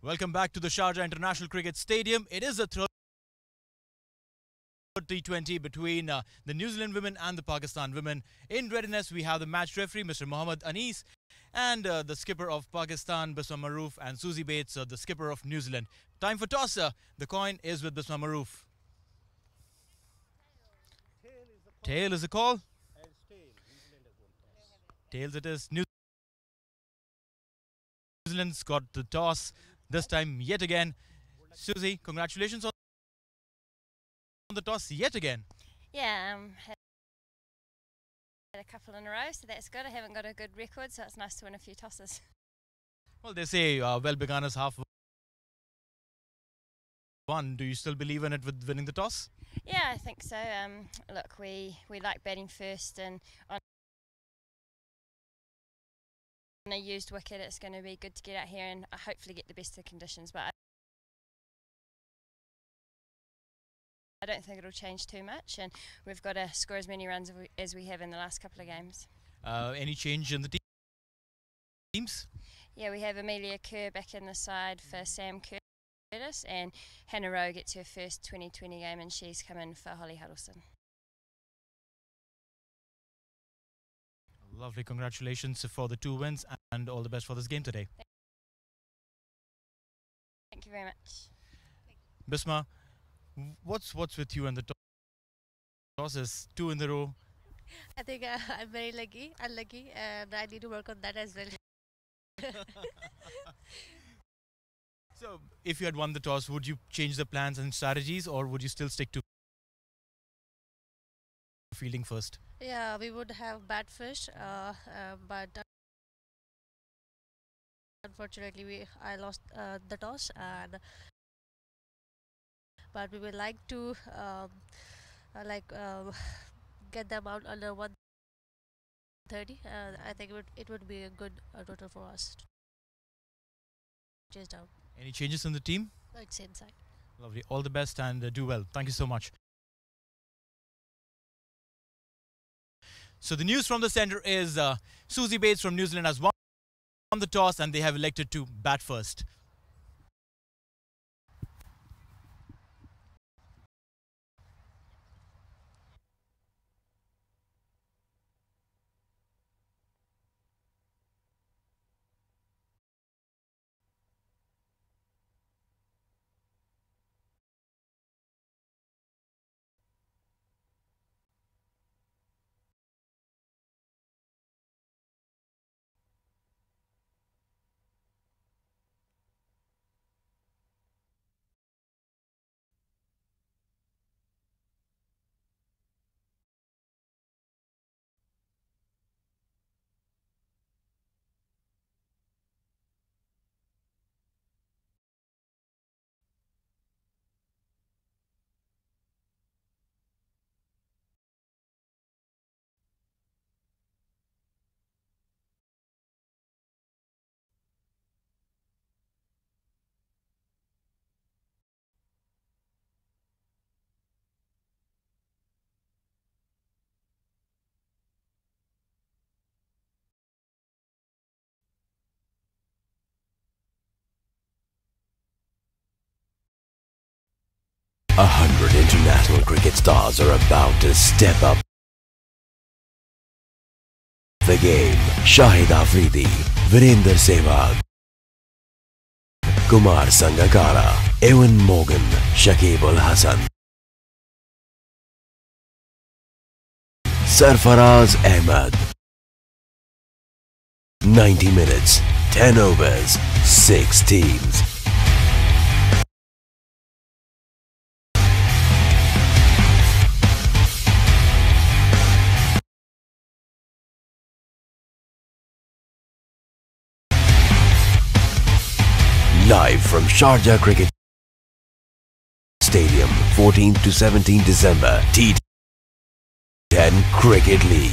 Welcome back to the Sharjah International Cricket Stadium. It is the third T20 between the New Zealand women and the Pakistan women. In readiness, we have the match referee, Mr. Mohammad Anis, and the skipper of Pakistan, Bisma Maroof, and Susie Bates, the skipper of New Zealand. Time for toss. The coin is with Bisma Maroof. Tail is the call. Tails it is. New Zealand's got the toss. This time, yet again. Susie, congratulations on the toss yet again. Yeah, had a couple in a row, so that's good. I haven't got a good record, so it's nice to win a few tosses. Well, they say well begun is half won. Do you still believe in it with winning the toss? Yeah, I think so. Look, we like batting first, and on a used wicket, it's going to be good to get out here and hopefully get the best of the conditions. But I don't think it'll change too much, and we've got to score as many runs as we have in the last couple of games. Any change in the teams? Yeah, we have Amelia Kerr back in the side for Sam Curtis, and Hannah Rowe gets her first 2020 game, and she's come in for Holly Huddleston. Lovely, congratulations for the 2 wins and all the best for this game today. Thank you very much. Bisma, what's with you and the tosses? 2 in the row. I think I'm very unlucky, and I need to work on that as well. So, if you had won the toss, would you change the plans and strategies, or would you still stick to fielding first? Yeah, we would have bat first, but unfortunately I lost the toss, but we would like to get them out under 130. I think it would be a good total for us to chase down. Any changes in the team? It's inside. Lovely. All the best and do well. Thank you so much. So the news from the centre is Susie Bates from New Zealand has won the toss and they have elected to bat first. A 100 international cricket stars are about to step up the game. Shahid Afridi, Virender Sehwag, Kumar Sangakkara, Ewan Morgan, Shakib Ul Hasan, Sarfaraz Ahmed. 90 minutes, 10 overs, 6 teams. Live from Sharjah Cricket Stadium, 14th to 17 December, T10 Cricket League.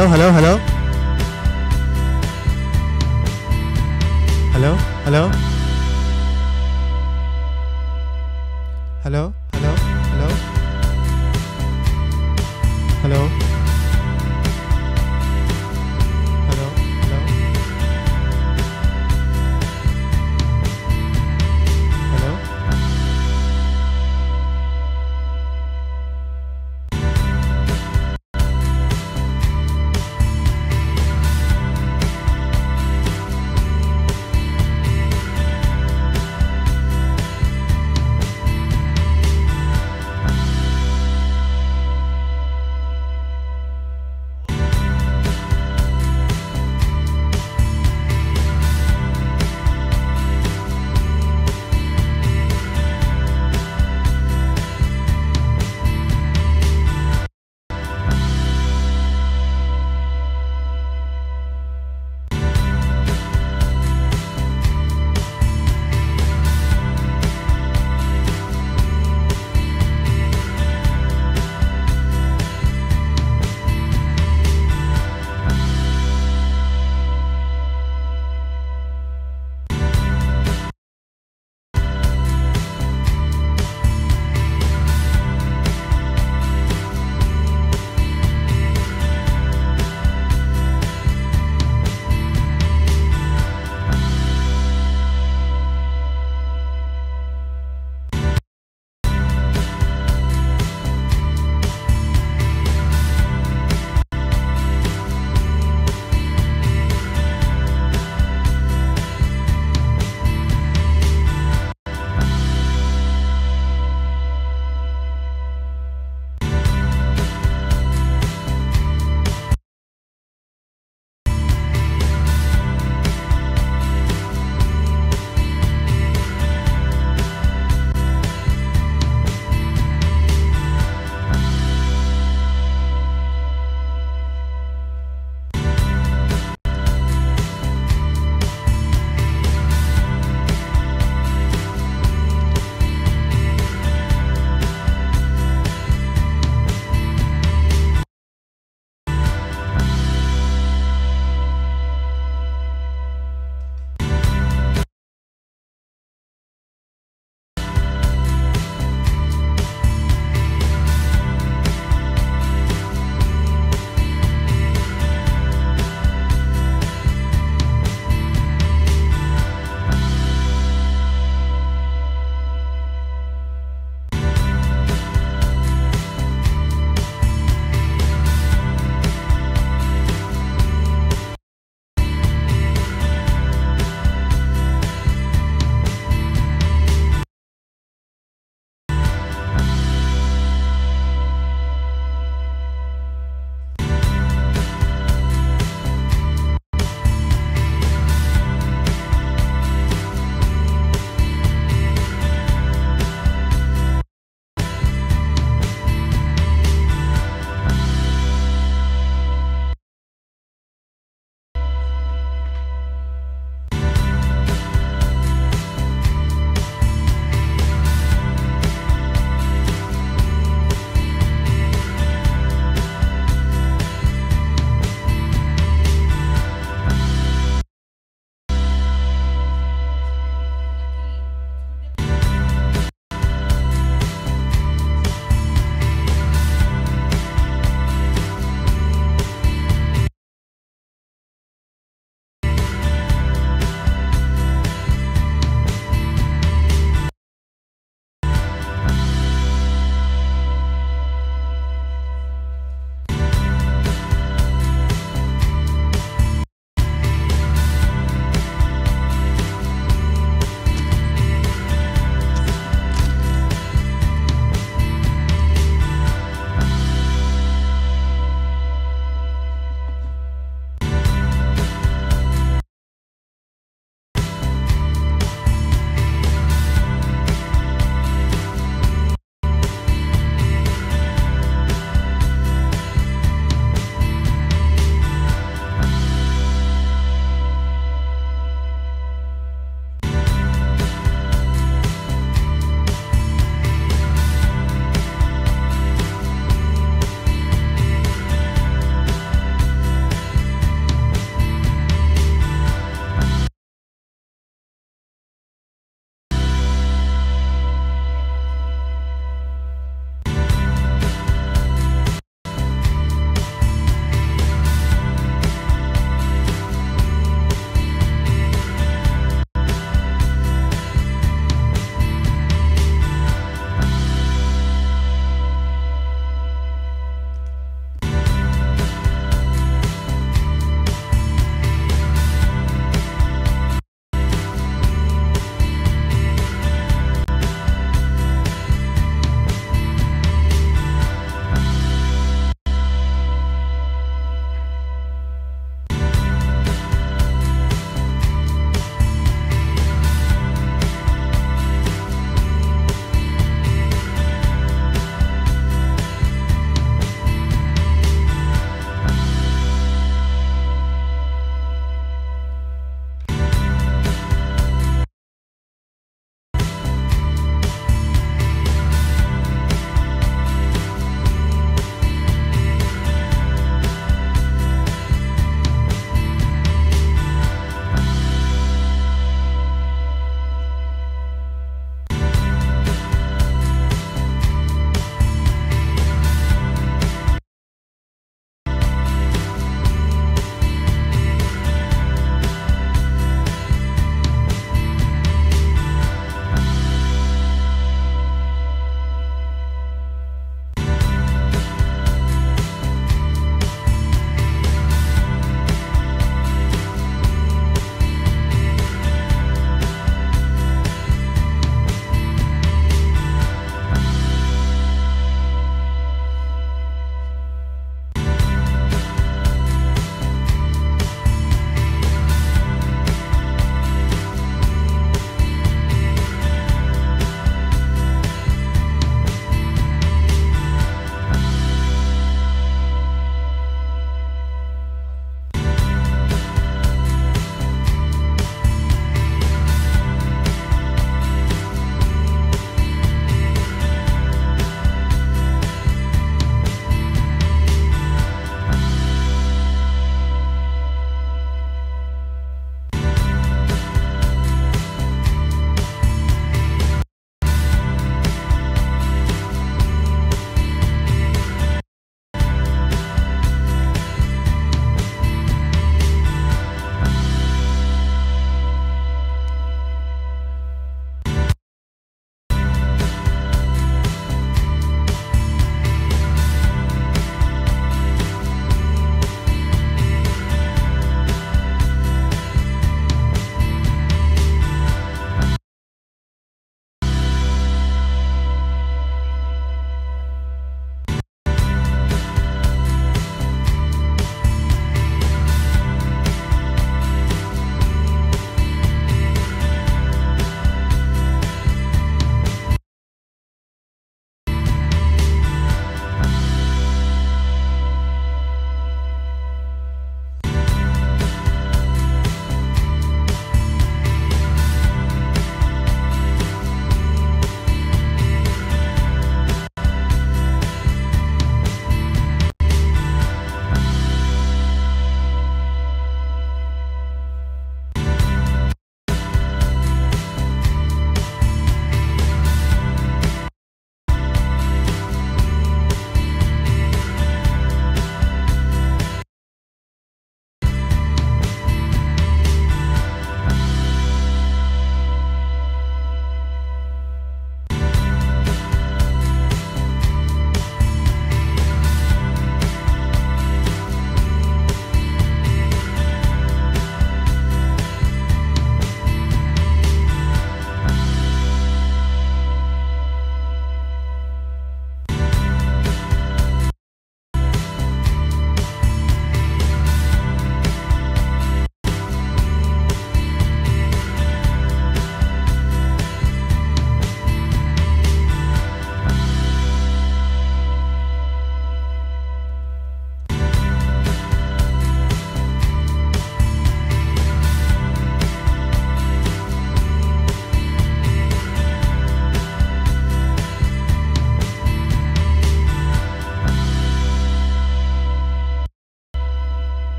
Hello, hello, hello. Hello, hello. Hello, hello, hello. Hello. Hello, hello. Hello.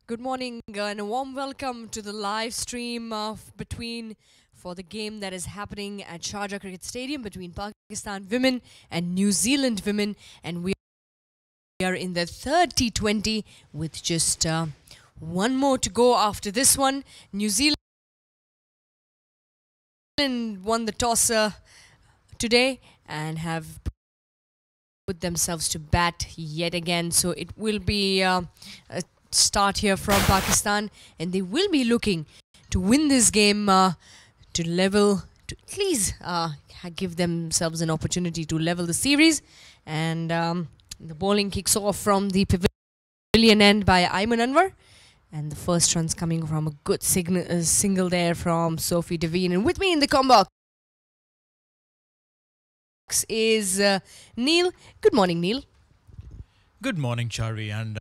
Good morning and a warm welcome to the live stream of between for the game that is happening at Sharjah Cricket Stadium between Pakistan women and New Zealand women, and we are in the third T20 with just one more to go after this one. New Zealand won the toss today and have put themselves to bat yet again, so it will be a start here from Pakistan, and they will be looking to win this game to level, to at least give themselves an opportunity to level the series. And the bowling kicks off from the pavilion end by Ayman Anwar, and the first run's coming from a good single there from Sophie Devine. And with me in the combox is Neil. Good morning, Neil. Good morning, Chari, and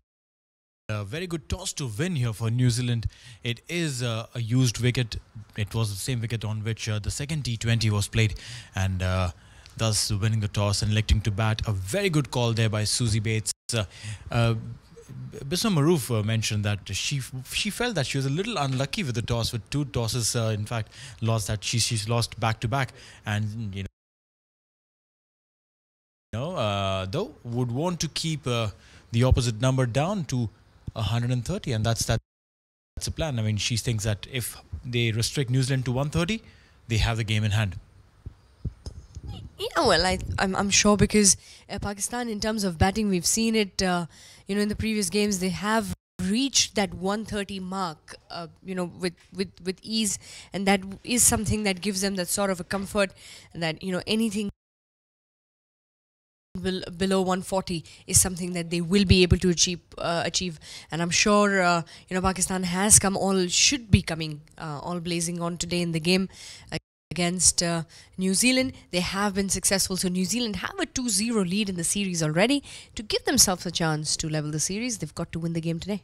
a very good toss to win here for New Zealand. It is a used wicket. It was the same wicket on which the second T20 was played, and thus winning the toss and electing to bat. A very good call there by Susie Bates. Bisma Maroof mentioned that she felt that she was a little unlucky with the toss, with two tosses. In fact, lost that she's lost back to back, and though would want to keep the opposite number down to 130, and that's a plan. I mean, she thinks that if they restrict New Zealand to 130, they have the game in hand. Yeah, well, I'm sure, because Pakistan, in terms of batting, we've seen it. In the previous games, they have reached that 130 mark, with ease, and that is something that gives them that sort of a comfort, that anything below 140 is something that they will be able to achieve. And I'm sure Pakistan should be coming all blazing on today in the game against New Zealand. They have been successful, so New Zealand have a 2-0 lead in the series already. To give themselves a chance to level the series, they've got to win the game today.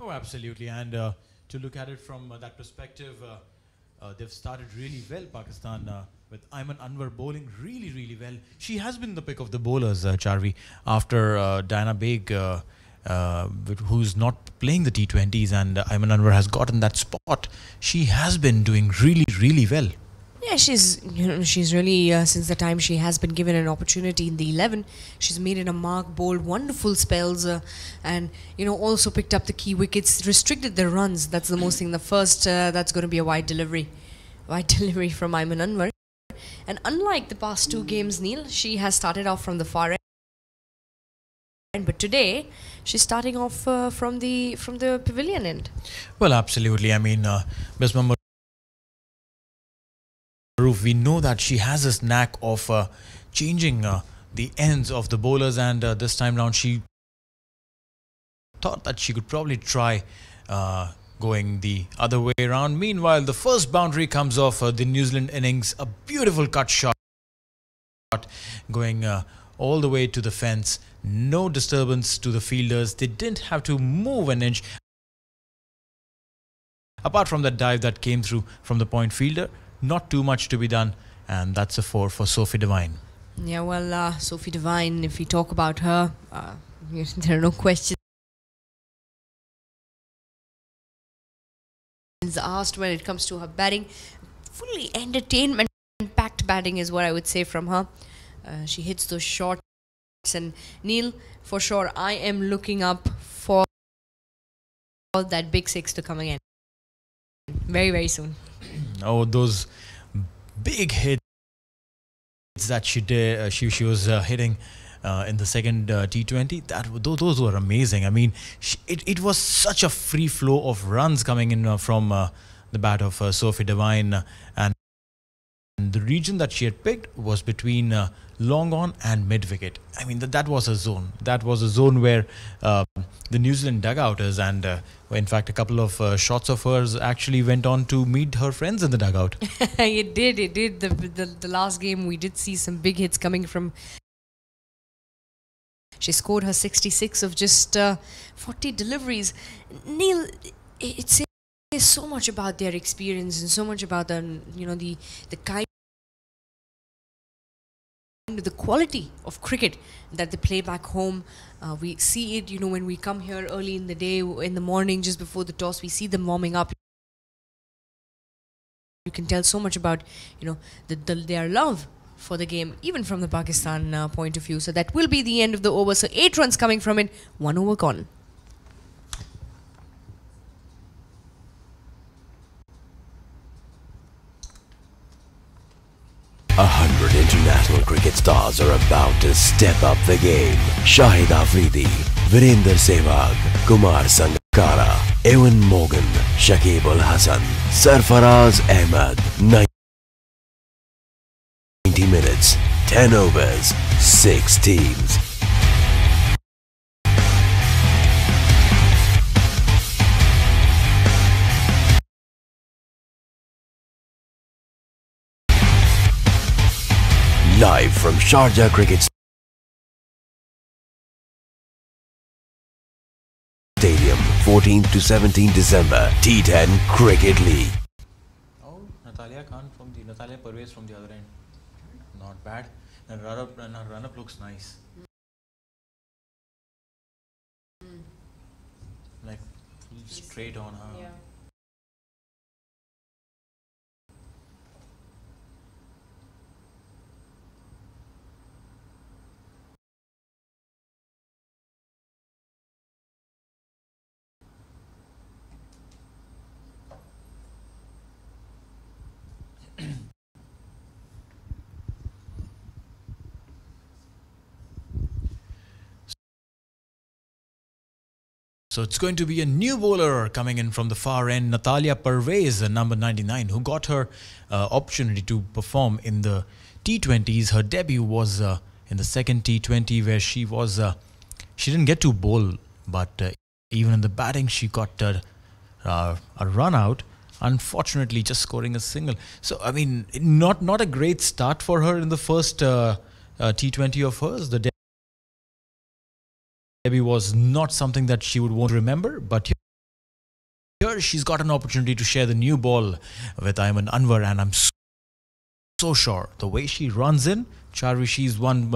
Oh, absolutely. And to look at it from that perspective, they've started really well, Pakistan, with Ayman Anwar bowling really, really well. She has been the pick of the bowlers, Charvi, after Diana Baig, who's not playing the T20s, and Ayman Anwar has gotten that spot. She has been doing really, really well. Yeah, she's really, since the time she has been given an opportunity in the 11, she's made it a mark, bowled wonderful spells, and also picked up the key wickets, restricted the runs. That's the most thing. The first, that's going to be a wide delivery from Ayman Anwar. And unlike the past two games, Neil, she has started off from the far end, but today she's starting off from the pavilion end. Well, absolutely. I mean, Bisma Maroof, we know that she has this knack of changing the ends of the bowlers, and this time round she thought that she could probably try going the other way around. Meanwhile, the first boundary comes off the New Zealand innings. A beautiful cut shot going all the way to the fence. No disturbance to the fielders. They didn't have to move an inch. apart from that dive that came through from the point fielder, not too much to be done, and that's a 4 for Sophie Devine. Yeah, well, Sophie Devine, if we talk about her, there are no questions asked when it comes to her batting. Fully entertainment-packed batting is what I would say from her. She hits those shots, and Neil, for sure, I am looking up for that big 6 to come again very, very soon. Oh, those big hits that she did, she was hitting in the second T20. Those were amazing. I mean, it was such a free flow of runs coming in from the bat of Sophie Devine, and the region that she had picked was between long on and mid wicket. I mean, that was a zone. That was a zone where the New Zealand dugout is, and in fact, a couple of shots of hers actually went on to meet her friends in the dugout. It did. The last game, we did see some big hits coming from. She scored her 66 of just 40 deliveries. Neil, it says so much about their experience and so much about the quality of cricket that they play back home. We see it, when we come here early in the day, in the morning, just before the toss, we see them warming up. You can tell so much about, their love for the game, even from the Pakistan point of view. So that will be the end of the over. So 8 runs coming from it, 1 over gone. 100 international cricket stars are about to step up the game. Shahid Afridi, Virender Sehwag, Kumar Sangakkara, Ewan Morgan, Shakib Ul Hasan, Sarfaraz Ahmed. 90 minutes, 10 overs, 6 teams. Live from Sharjah Cricket Stadium, 14th to 17th December, T10 Cricket League. Oh, Natalia Parvez from the other end. Not bad. And her run-up looks nice. Like straight on her. Yeah. So it's going to be a new bowler coming in from the far end, Natalia Parvez, number 99, who got her opportunity to perform in the T20s. Her debut was in the second T20, where she didn't get to bowl, but even in the batting, she got a run out. Unfortunately, just scoring a single. So I mean, not a great start for her in the first T20 of hers. The debut was not something that she would want to remember, but here she's got an opportunity to share the new ball with Ayman Anwar, and I'm so sure the way she runs in, Charvi, she's one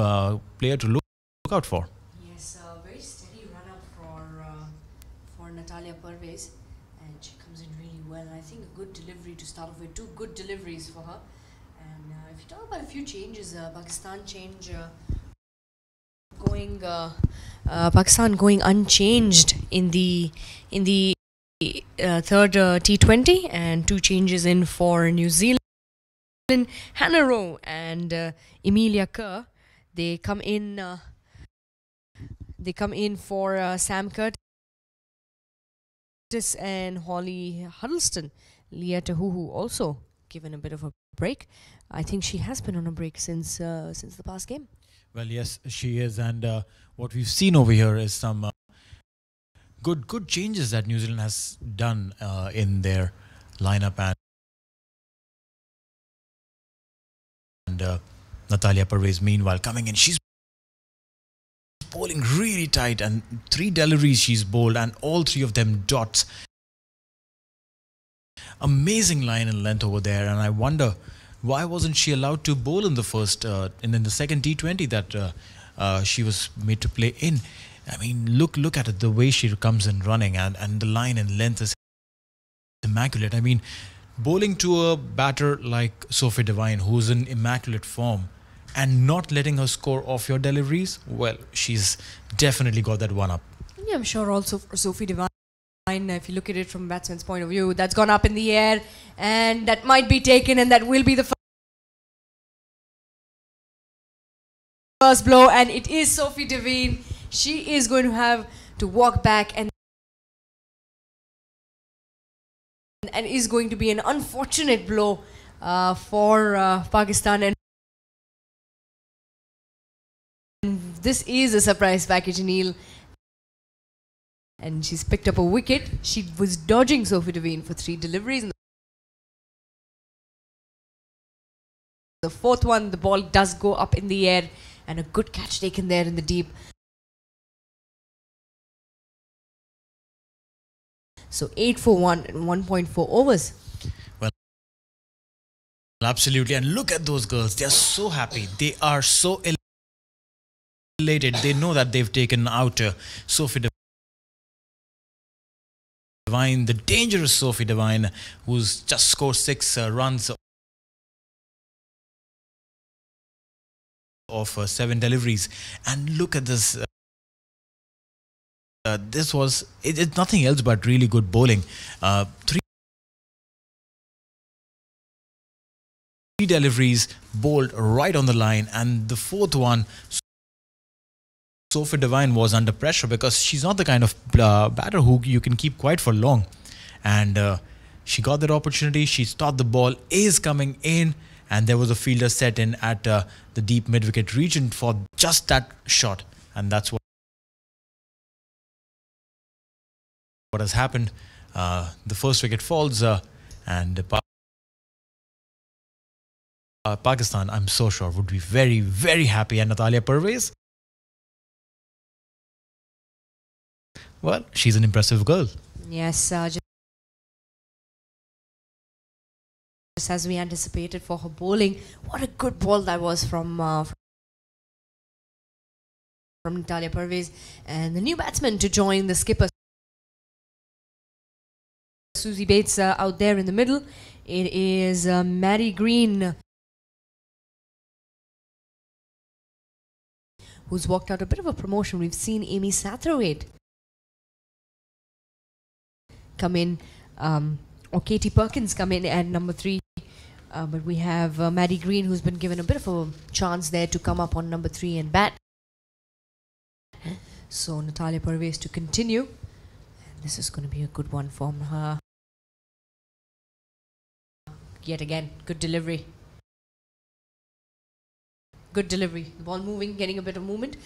player to look out for. Yes, very steady run-up for Natalia Parvez, and she comes in really well. I think a good delivery to start off with, 2 good deliveries for her. And if you talk about a few changes, Pakistan going unchanged in the third T20, and 2 changes in for New Zealand. Hannah Rowe and Emilia Kerr, they come in for Sam Curtis and Holly Huddleston. Leah Tahuhu also given a bit of a break. I think she has been on a break since the past game. Well, yes, she is, and what we've seen over here is some good changes that New Zealand has done in their lineup, and Natalia Parvez, meanwhile, coming in, she's bowling really tight, and 3 deliveries she's bowled, and all 3 of them dots. amazing line and length over there, and I wonder why wasn't she allowed to bowl in the first and in the second T20 that she was made to play in. I mean, look at it, the way she comes in running, and the line and length is immaculate. I mean, bowling to a batter like Sophie Devine, who's in immaculate form, and not letting her score off your deliveries, well, she's definitely got that one up. Yeah, I'm sure also for Sophie Devine, if you look at it from a batsman's point of view, that's gone up in the air, and that might be taken, and that will be the first blow, and it is Sophie Devine. She is going to have to walk back, and is going to be an unfortunate blow for Pakistan. And this is a surprise package, Neil. And she's picked up a wicket. She was dodging Sophie Devine for 3 deliveries. And the fourth one, the ball does go up in the air, and a good catch taken there in the deep. So 8 for 1 and 1.4 overs. Well, absolutely. And look at those girls. They are so happy. They are so elated. They know that they've taken out Sophie Devine, the dangerous Sophie Devine, who's just scored 6 runs of 7 deliveries. And look at this. This was it's nothing else but really good bowling. 3 deliveries bowled right on the line, and the fourth one, Sophie Devine was under pressure because she's not the kind of batter who you can keep quiet for long, and she got that opportunity. She thought the ball is coming in, and there was a fielder set in at the deep mid-wicket region for just that shot, and that's what has happened. The first wicket falls, and Pakistan, I'm so sure, would be very, very happy. And Natalia Pervez, well, she's an impressive girl. Yes, just as we anticipated for her bowling. What a good ball that was from Natalia Pervez. And the new batsman to join the skipper, Susie Bates, out there in the middle. It is Maddie Green, who's walked out a bit of a promotion. We've seen Amy Satterthwaite come in, or Katie Perkins come in at number 3. But we have Maddie Green, who's been given a bit of a chance there to come up on number 3 and bat. So Natalia Pervez to continue. And this is going to be a good one from her. Yet again, good delivery. Good delivery. The ball moving, getting a bit of movement.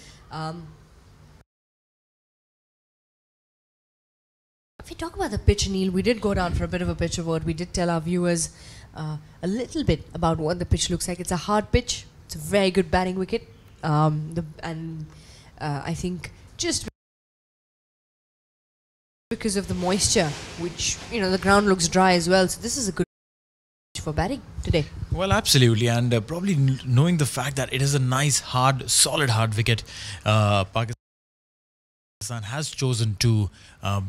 If we talk about the pitch, Neil, we did go down for a bit of a pitch report. We did tell our viewers a little bit about what the pitch looks like. It's a hard pitch. It's a very good batting wicket. I think just because of the moisture, which, you know, the ground looks dry as well. So this is a good for batting today. Well, absolutely, and probably knowing the fact that it is a nice, hard, solid, hard wicket, Pakistan has chosen to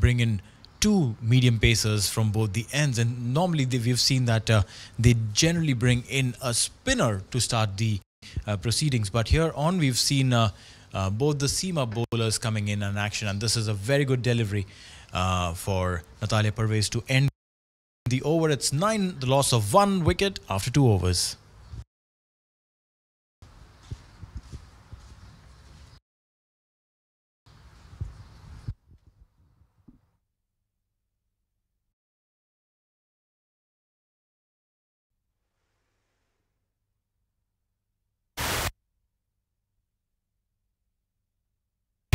bring in 2 medium pacers from both the ends, and normally we've seen that they generally bring in a spinner to start the proceedings, but here on we've seen both the seamer bowlers coming in action, and this is a very good delivery for Natalia Pervez to end the over. It's 9, the loss of 1 wicket after 2 overs.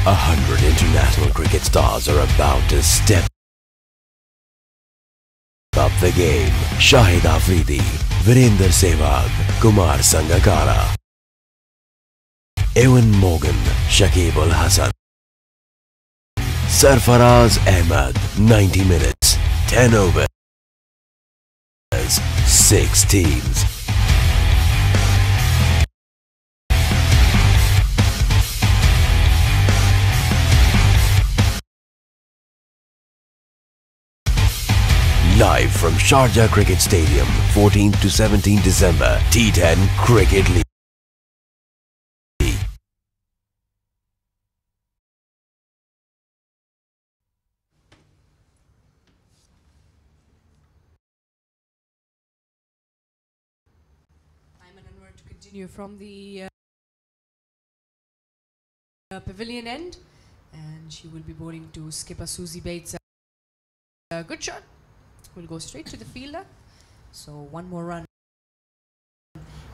A 100 international cricket stars are about to step up the game. Shahid Afridi, Virender Sehwag, Kumar Sangakkara, Ewan Morgan, Shakib Al Hasan, Sarfaraz Ahmed. 90 minutes, 10 overs. 6 teams. Live from Sharjah Cricket Stadium, 14 to 17 December, T10 Cricket League. I'm Anwar to continue from the pavilion end, and she will be bowling to skipper Susie Bates. Good shot. Will go straight to the fielder. So one more run.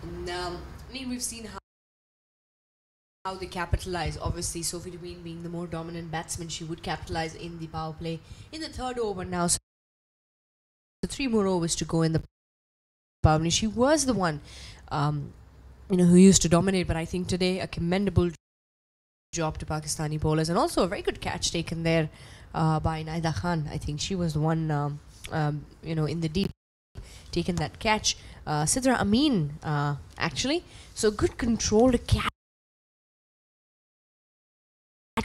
And, we've seen how they capitalize. Obviously, Sophie Devine being the more dominant batsman, she would capitalize in the power play in the third over now. So 3 more overs to go in the power play. She was the one, who used to dominate. But I think today a commendable job to Pakistani bowlers, and also a very good catch taken there by Naida Khan. I think she was the one, in the deep, taken that catch. Sidra Amin, actually. So good control to catch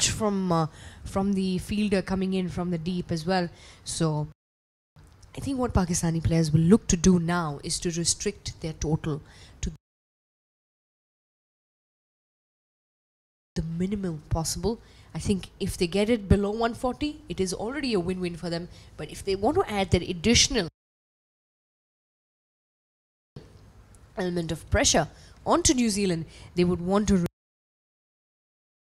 from the fielder coming in from the deep as well. So I think what Pakistani players will look to do now is to restrict their total to the minimum possible. I think if they get it below 140, it is already a win-win for them. But if they want to add that additional element of pressure onto New Zealand, they would want to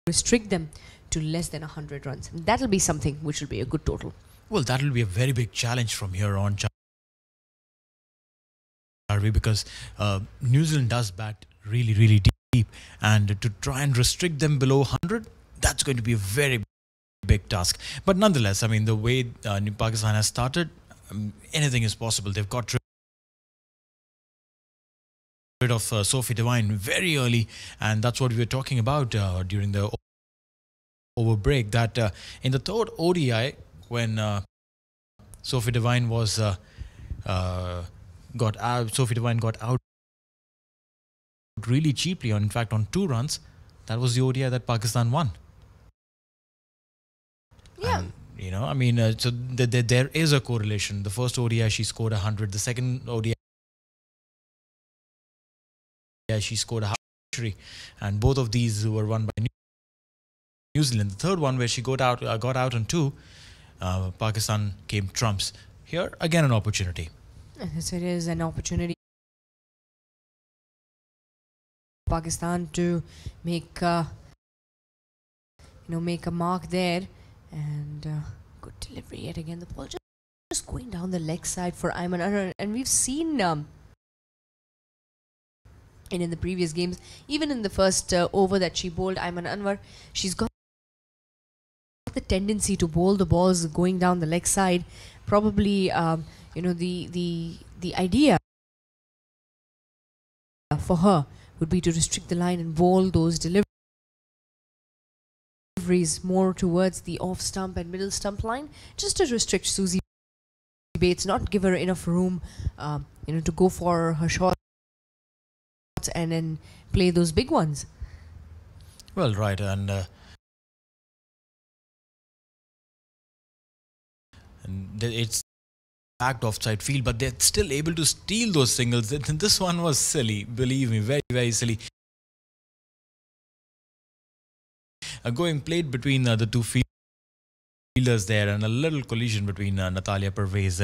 restrict them to less than 100 runs. And that'll be something which will be a good total. Well, that will be a very big challenge from here on, Charvi, because New Zealand does bat really, really deep, and to try and restrict them below 100, that's going to be a very big task. But nonetheless, I mean, the way Pakistan has started, anything is possible. They've got rid of Sophie Devine very early, and that's what we were talking about during the over break, that in the third ODI, when Sophie Devine was Sophie Devine got out really cheaply, in fact on 2 runs. That was the ODI that Pakistan won. Yeah. And, so there is a correlation. The first ODI she scored 100. The second ODI she scored a century, and both of these were won by New Zealand. The third one, where she got out on 2, Pakistan came trumps. Here again, an opportunity. Yes, it is an opportunity for Pakistan to make make a mark there, and good delivery yet again. The ball just going down the leg side for Ayman Anwar, and we've seen in the previous games, even in the first over that she bowled, Ayman Anwar, she's got the tendency to bowl the balls going down the leg side. Probably the idea for her would be to restrict the line and bowl those deliveries more towards the off stump and middle stump line, just to restrict Susie Bates, not give her enough room to go for her shots and then play those big ones. Well, right, and it's backed offside field, but they're still able to steal those singles. This one was silly, believe me, very, very silly. Played between the 2 fielders there, and a little collision between Natalia Pervez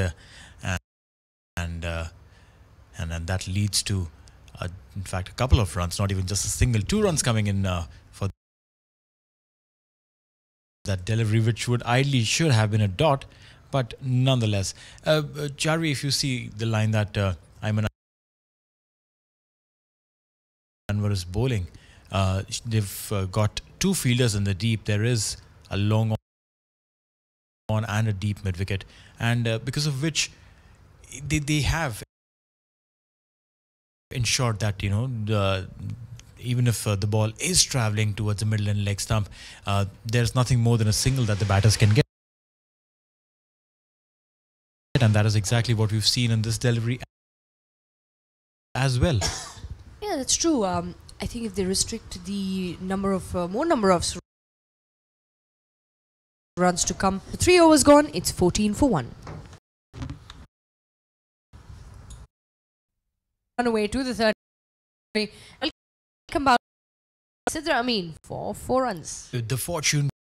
and that leads to in fact a couple of runs, not even just a single. 2 runs coming in for that delivery, which ideally should have been a dot, but nonetheless. Charvi, if you see the line that Ayman Anwar is bowling, they've got 2 fielders in the deep. There is a long on and a deep mid wicket, and because of which they have ensured that even if the ball is travelling towards the middle and leg stump, there's nothing more than a single that the batters can get, and that is exactly what we've seen in this delivery as well. Yeah, that's true. I think if they restrict the number of more number of runs to come, 3 overs gone. It's 14 for 1. Run away to the third. Welcome back, Sidra Amin for 4 runs. The fortune